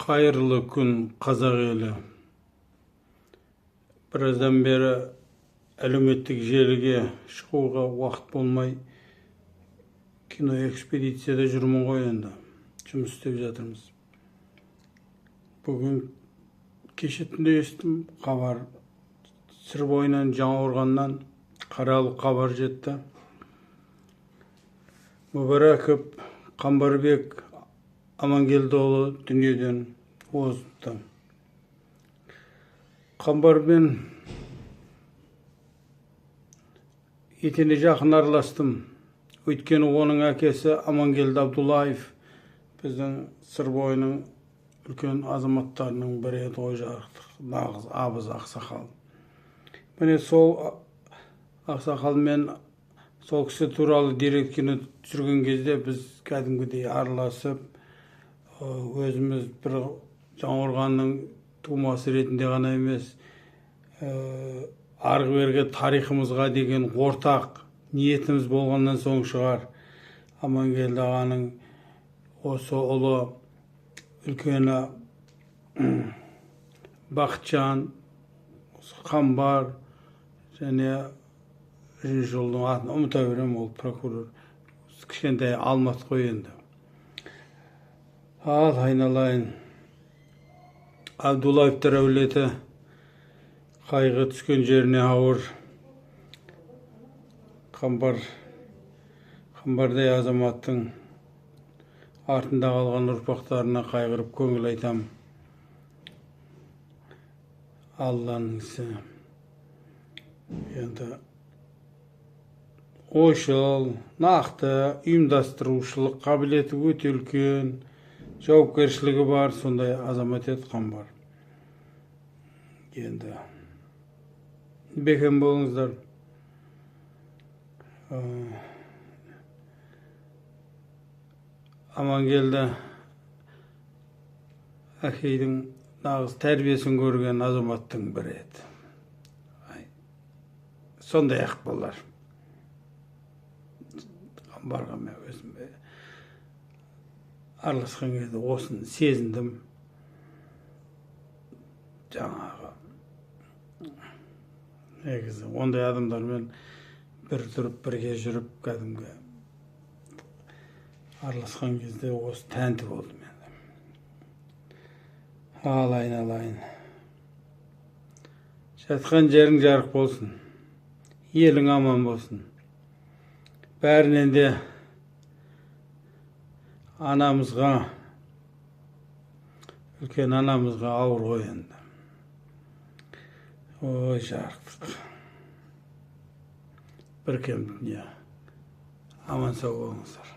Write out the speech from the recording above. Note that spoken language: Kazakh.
Hayırlı gün Қазақ елі. Біраздан бері әлеуметтік желіге шығуға уақыт болмай кино экспедицияда жүрмін ғой енді. Жұмыс істеп жатырмыз. Бүгін кеше түнде естім хабар. Сыр бойынан Жаңақорғаннан қаралы хабар жетті. Мүбәрәков Қамбарбек Амангелдіұлы дүниеден озды. Қамбармен етене жақын араластым. Өйткені оның әкесі Амангелді Абдуллаев біздің сыр бойының үлкен азаматтарының бірі еді ғой, жарықтық, нағыз абыз ақсақал. Міне сол ақсақалмен сол кісі туралы дерек кино түсірген кезде біз кәдімгідей араласып, өзіміз бір Жаңақорғанның тумасы ретінде ғана емес, арғы бергі тарихымызға деген ортақ ниетіміз болғаннан соң шығар, Амангелді ағаның осы ұлы үлкені Бақытжан, Қамбар және үшінші ұлдың атын ұмыта беремін, ол прокурор, кішкентай Алмат қой енді. Ал айналайын, Абдуллаевтар әулеті қайғы түскен жеріне ауыр. Қамбардай азаматтың артында қалған ұрпақтарына қайғырып көңіл айтам. Алланың ісі. Енді ойшыл, нақты, ұйымдастырушылық қабілеті өте үлкен, жауапкершілігі бар, сондай азамат еді Қамбар. Енді бекем болыңыздар. Амангелді әкейдің нағыз тәрбиесін көрген азаматтың бірі еді. Сондай ақ болар. Қамбарға мен өзім араласқан кезде осыны сезіндім. Жаңағы негізі ондай адамдармен бір тұрып бірге жүріп кәдімгі араласқан кезде осы тәнті болдым енді. Ал айналайын. Жатқан жерің жарық болсын. Елің аман болсын. Бәрінен де анамызға, үлкен анамызға ауыр ғой енді. Ой, жарықтық. Бір кем дүние. Аман сау болыңыздар.